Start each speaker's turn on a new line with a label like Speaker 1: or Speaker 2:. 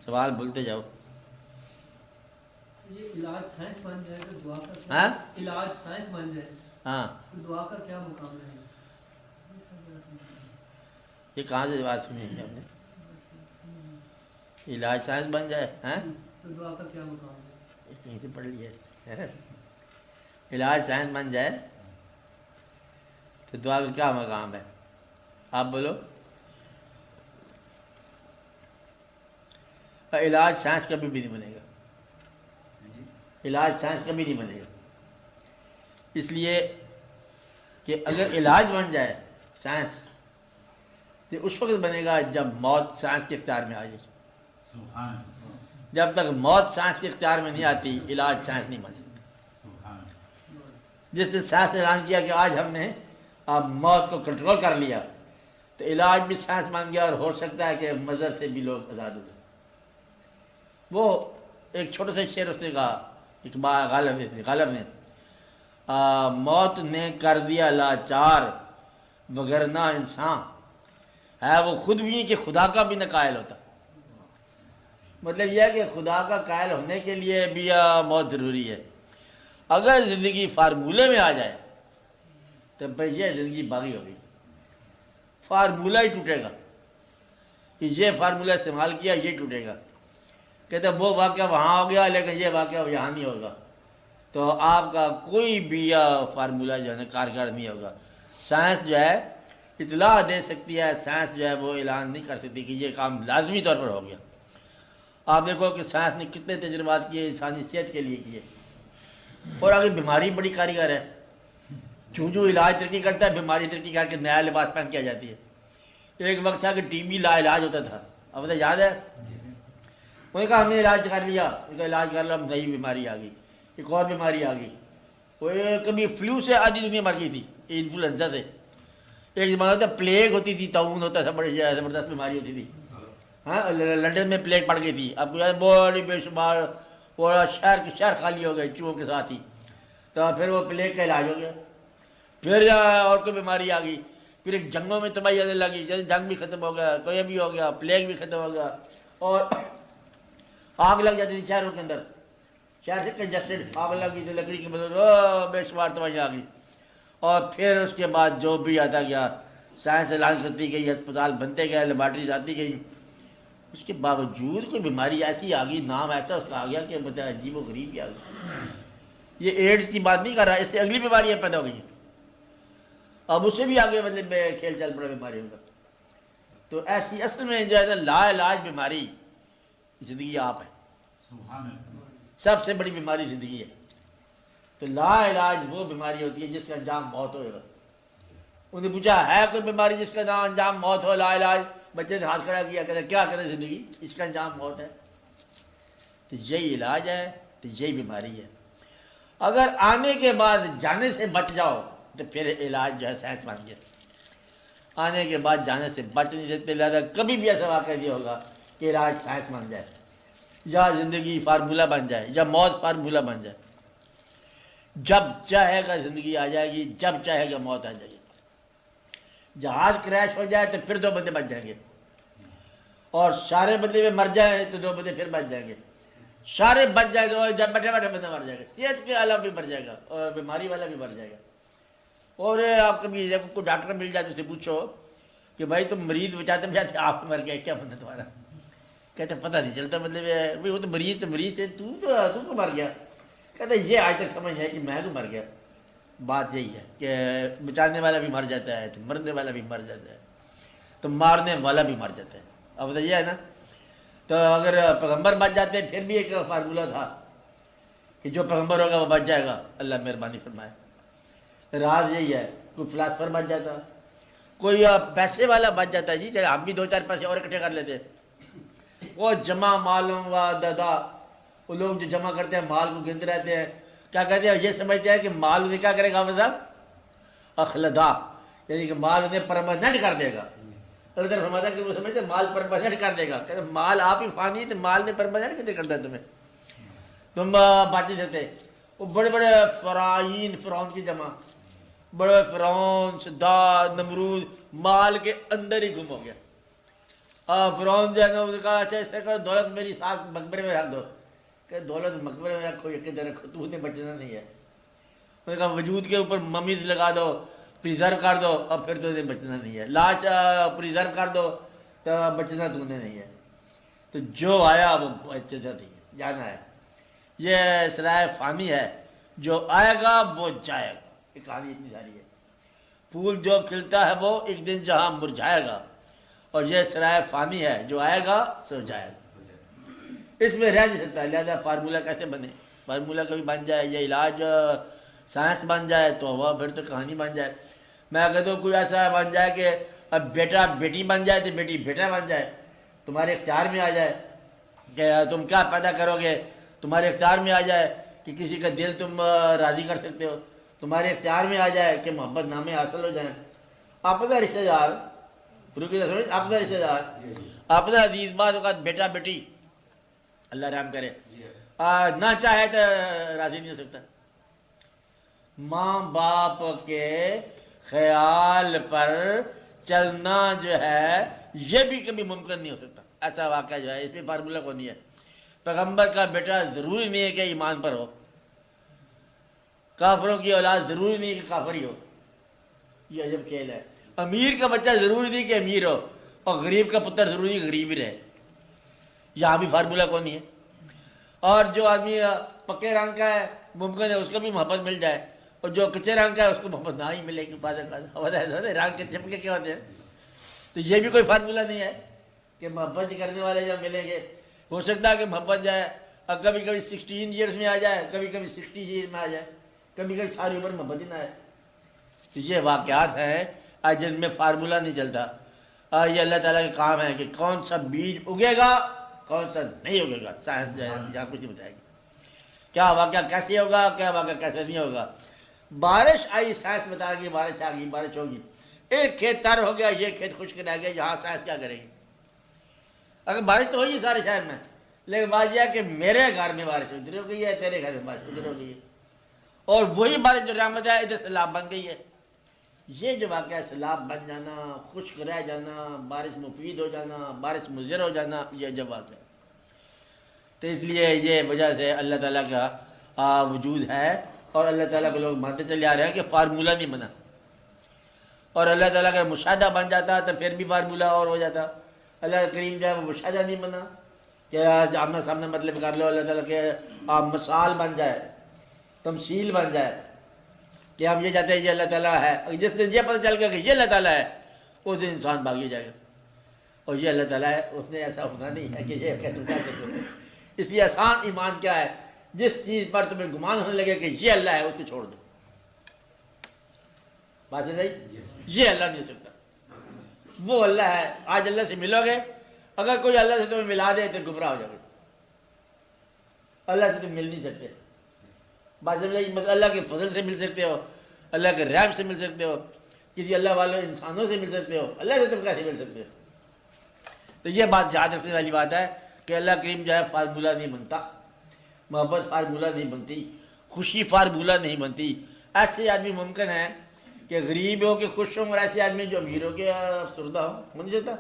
Speaker 1: سوال بھولتے جاؤ.
Speaker 2: یہ علاج سائنس بن جائے تو دعا کا کیا؟
Speaker 1: ہاں
Speaker 2: علاج سائنس بن جائے
Speaker 1: ہاں
Speaker 2: تو دعا کا کیا مقام ہے؟
Speaker 1: یہ کہاں سے بات سنی ہے آپ نے؟ علاج سائنس بن جائے ہیں
Speaker 2: تو دعا کا کیا مقام ہے؟
Speaker 1: کہیں سے پڑھ لیے. علاج سائنس بن جائے تو دعا کا کیا مقام ہے؟ آپ بولو. علاج سائنس کبھی بھی نہیں بنے گا. علاج سائنس کبھی نہیں بنے گا. اس لیے کہ اگر علاج بن جائے سائنس تو اس وقت بنے گا جب موت سائنس کے اختیار میں آ جائے. جب تک موت سائنس کے اختیار میں نہیں آتی علاج سائنس نہیں بن سکتی. جس نے سائنس نے اعلان کیا کہ آج ہم نے اب موت کو کنٹرول کر لیا تو علاج بھی سائنس بن گیا اور ہو سکتا ہے کہ مظہر سے بھی لوگ آزاد ہو جائیں. وہ ایک چھوٹے سے شعر اس نے کہا اقبال غالب نے موت نے کر دیا لاچار وگرنہ انسان ہے وہ خود بھی کہ خدا کا بھی نہ قائل ہوتا. مطلب یہ ہے کہ خدا کا قائل ہونے کے لیے بھی موت ضروری ہے. اگر زندگی فارمولے میں آ جائے تو بھائی یہ زندگی باغی ہوگی. فارمولہ ہی ٹوٹے گا کہ یہ فارمولہ استعمال کیا یہ ٹوٹے گا. کہتے ہیں وہ واقعہ وہاں ہو گیا لیکن یہ واقعہ یہاں نہیں ہوگا. تو آپ کا کوئی بھی فارمولہ جو ہے نا کارگر نہیں ہوگا. سائنس جو ہے اطلاع دے سکتی ہے, سائنس جو ہے وہ اعلان نہیں کر سکتی کہ یہ کام لازمی طور پر ہو گیا. آپ دیکھو کہ سائنس نے کتنے تجربات کیے انسانی صحت کے لیے کیے, اور اگر بیماری بڑی کاریگر ہے. جو علاج ترقی کرتا ہے بیماری ترقی کر کے نیا لباس پہن کے آ جاتی ہے. ایک وقت تھا کہ ٹی بی لا علاج ہوتا تھا, اب تو یاد ہے انہوں نے کہا ہم نے علاج کر لیا, ان کا علاج کر لیا, اب نئی بیماری آ گئی, ایک اور بیماری آ گئی. وہ کبھی فلو سے آدھی دنیا مر گئی تھی, انفلوئنزا سے. ایک زمانہ تھا پلیگ ہوتی تھی, تعاون ہوتا تھا, بڑی زبردست بیماری ہوتی تھی. ہاں لنڈن میں پلیگ پڑ گئی تھی, اب بڑی بے شمار پورا شہر کے شہر خالی ہو گئے چوہوں کے ساتھ ہی. تو پھر وہ پلیگ کا علاج ہو گیا. پھر اور کوئی بیماری آ گئی, پھر ایک جنگوں میں تباہی آنے لگی, جیسے جنگ بھی ختم ہو گیا, کوئی بھی ہو گیا, پلیگ بھی ختم ہو گیا, اور آگ لگ جاتی تھی شہروں کے اندر. شہر سے کنجسٹڈ آگ لگ گئی تو لکڑی کی مدد بے شمار تباہی آ گئی. اور پھر اس کے بعد جو بھی آتا گیا سائنس اعلان کرتی گئی, ہسپتال بنتے گئے, لیبارٹریز آتی گئی. اس کے باوجود کوئی بیماری ایسی آ گئی, نام ایسا اس کا آ گیا کہ بتا عجیب و غریب کیا گئی. یہ ایڈس کی بات نہیں کر رہا, اس سے اگلی بیماریاں پیدا ہو گئی ہیں. اب اس سے بھی آگے مطلب کھیل چل پڑا بیماریوں کا. تو ایسی اصل میں جو ہے نا لا علاج بیماری زندگی آپ ہے. سب سے بڑی بیماری زندگی ہے. تو لا علاج وہ بیماری ہوتی ہے جس کا انجام موت ہوگا. انہوں نے پوچھا ہے کوئی بیماری جس کا نام انجام موت ہو؟ لا علاج. بچے نے ہاتھ کھڑا کیا, کہتے کیا کرے زندگی, اس کا انجام موت ہے. تو یہی علاج ہے, تو یہی بیماری ہے. اگر آنے کے بعد جانے سے بچ جاؤ تو پھر علاج جو ہے سائنس بن گیا. آنے کے بعد جانے سے بچ نہیں سکتے, لہٰذا کبھی بھی ایسا واقعہ نہیں ہوگا کہ علاج سائنس بن جائے, یا زندگی فارمولہ بن جائے, یا موت فارمولہ بن جائے. جب چاہے گا زندگی آ جائے گی, جب چاہے گا موت آ جائے گی. جہاز کریش ہو جائے تو پھر 2 بندے بچ جائیں گے, اور سارے بندے میں مر جائیں تو 2 بندے پھر بچ جائیں گے. سارے بچ جائیں گے, اور جب بیٹھے بیٹھے بندہ مر جائے گا. صحت کے والا بھی مر جائے گا, اور بیماری والا بھی مر جائے گا. اور آپ کبھی کوئی ڈاکٹر مل جائے تو اسے پوچھو کہ بھائی تم مریض بچاتے بچاتے آپ مر گئے, کیا بندہ تمہارا؟ کہتے پتہ نہیں چلتا, مطلب بھائی وہ تو مریض ہے, تو مر گیا. کہتے یہ آج تک سمجھ ہے کہ میں تو مر گیا. بات یہی ہے کہ بچانے والا بھی مر جاتا ہے, تو مرنے والا بھی مر جاتا ہے, تو مارنے والا بھی مر جاتا ہے. اب تو یہ ہے نا, تو اگر پیغمبر بچ جاتے ہیں پھر بھی ایک فارمولہ تھا کہ جو پیغمبر ہوگا وہ بچ جائے گا, اللہ مہربانی فرمائے. راز یہی ہے, کوئی فلاسفر بچ جاتا, کوئی پیسے والا بچ جاتا ہے. جی چلے ہم بھی 2-4 پیسے اور اکٹھے کر لیتے. وہ جمع مالوں و دادا, وہ لوگ جو جمع کرتے ہیں مال کو گنتے رہتے ہیں, کیا کہتے ہیں, یہ سمجھتے ہیں کہ مال انہیں کیا کرے گا, مطلب اخلدا, یعنی کہ مال انہیں پرماننٹ کر دے گا. اللہ تعالیٰ فرماتا ہے کہ وہ سمجھتے ہیں مال پرماننٹ کر دے گا. کہتے ہیں مال آپ ہی فانی, تو مال نے پرماننٹ کیسے کرتا ہے تمہیں, تم بات نہیں کرتے. وہ بڑے بڑے فرعون کی جمع, بڑے فرعون, صداد, نمرود, مال کے اندر ہی گم ہو گیا. فرعون جو ہے نا اس کہا اچھا ایسے کرو دولت میری ساتھ مقبرے میں رکھ دو کہ دولت مقبرے میں رکھو یہ کدھر رکھو تو نے بچنا نہیں ہے. انہوں نے کہا وجود کے اوپر ممیز لگا دو پریزرو کر دو اور پھر تو نے بچنا نہیں ہے. لاش پریزرو کر دو تو بچنا تو نے نہیں ہے. تو جو آیا وہ بچنا نہیں ہے جانا ہے. یہ سرائے فانی ہے جو آئے گا وہ جائے گا. یہ کہانی اتنی ساری ہے. پھول جو کھلتا ہے وہ ایک دن جہاں مرجھائے گا اور یہ سرائے فانی ہے جو آئے گا سو جائے گا. اس میں رہ نہیں سکتا. لہٰذا فارمولہ کیسے بنے؟ فارمولہ کبھی بن جائے یہ علاج سائنس بن جائے تو وہ پھر تو کہانی بن جائے. میں کہتا ہوں کوئی ایسا بن جائے کہ اب بیٹا بیٹی بن جائے تو بیٹی بیٹا بن جائے تمہارے اختیار میں آ جائے کہ تم کیا پیدا کرو گے تمہارے اختیار میں آ جائے کہ کسی کا دل تم راضی کر سکتے ہو تمہارے اختیار میں آ جائے کہ محبت نامے حاصل ہو جائیں. اپنا رشتہ دار اپنا رشتہ دار اپنا عزیز بعض اوقات بیٹا بیٹی اللہ رحم کرے نہ چاہے تو راضی نہیں ہو سکتا. ماں باپ کے خیال پر چلنا جو ہے یہ بھی کبھی ممکن نہیں ہو سکتا. ایسا واقعہ جو ہے اس میں فارمولہ کو نہیں ہے. پیغمبر کا بیٹا ضروری نہیں ہے کہ ایمان پر ہو. کافروں کی اولاد ضروری نہیں کہ کافر ہی ہو. یہ عجب کھیل ہے. امیر کا بچہ ضروری نہیں کہ امیر ہو اور غریب کا پتر ضروری نہیں کہ غریب ہی رہے. یہاں بھی فارمولہ کو نہیں ہے. اور جو آدمی پکے رنگ کا ہے ممکن ہے اس کو بھی محبت مل جائے اور جو کچے رنگ کا ہے اس کو محبت نہ ہی ملے گی. رنگ کے چپکے کیا ہوتے ہیں. تو یہ بھی کوئی فارمولہ نہیں ہے کہ محبت کرنے والے جب ملیں گے. ہو سکتا ہے کہ محبت جائے کبھی کبھی 16 ایئرس میں آ جائے کبھی کبھی 60 ایئرس میں آ جائے کبھی کبھی ساری عمر محبت ہی نہ آئے. تو یہ واقعات ہیں جن میں فارمولہ نہیں چلتا. یہ اللہ تعالیٰ کے کام ہے کہ کون سا بیج اگے گا کون سا نہیں اگے گا. سائنس جو ہے یہاں کچھ نہیں بتائے گی کیا واقعہ کیسے ہوگا کیا واقعہ کیسے نہیں ہوگا. بارش آئی سائنس بتا گی بارش آ گئی بارش ہوگی. ایک کھیت تر ہو گیا یہ کھیت خشک رہ گیا یہاں سائنس کیا کرے گی. اگر بارش تو ہوئی سارے شہر میں لیکن بات یہ ہے کہ میرے گھر میں بارش ادھر ہو گئی ہے تیرے گھر میں بارش ادھر ہو گئی ہے اور وہی بارش جو رحمت ہے ادھر سیلاب بن گئی ہے. یہ جو واقعہ ہے سیلاب بن جانا خشک رہ جانا بارش مفید ہو جانا بارش مضر ہو جانا یہ جب واقعہ ہے. تو اس لیے یہ وجہ سے اللہ تعالیٰ کا وجود ہے اور اللہ تعالیٰ کو لوگ مانتے چلے آ رہے ہیں کہ فارمولہ نہیں بنا. اور اللہ تعالیٰ کا مشاہدہ بن جاتا تو پھر بھی فارمولہ اور ہو جاتا. اللہ کریم جو ہے وہ مشاہدہ نہیں بنا کہ آمنا سامنے مطلب کر لو. اللہ تعالیٰ کے مثال بن جائے تمثیل بن جائے کہ ہم یہ چاہتے ہیں یہ اللہ تعالیٰ ہے. جس دن یہ پتہ چل گیا کہ یہ اللہ تعالیٰ ہے اس دن انسان بھاگی جائے گا اور یہ اللہ تعالیٰ ہے اس نے ایسا ہونا نہیں ہے کہ یہ کہتے. اس لیے آسان ایمان کیا ہے جس چیز پر تمہیں گمان ہونے لگے کہ یہ اللہ ہے اس کو چھوڑ دو. بات نہیں یہ اللہ نہیں ہو سکتا وہ اللہ ہے. آج اللہ سے ملو گے اگر کوئی اللہ سے تمہیں ملا دے تو گمراہ ہو جاؤ گے. اللہ سے تم مل نہیں سکتے. بات نہیں اللہ کے فضل سے مل سکتے ہو اللہ کے رحم سے مل سکتے ہو کسی اللہ والے انسانوں سے مل سکتے ہو اللہ سے تم کیسے مل سکتے ہو. تو یہ بات یاد رکھنے والی بات ہے کہ اللہ کریم جو ہے فارمولہ نہیں بنتا. محبت فارمولہ نہیں بنتی خوشی فارمولہ نہیں بنتی. ایسے آدمی ممکن ہے کہ غریب ہو کے خوش ہوں اور ایسے آدمی جو امیر ہو کے افسردہ ہو نہیں سکتا.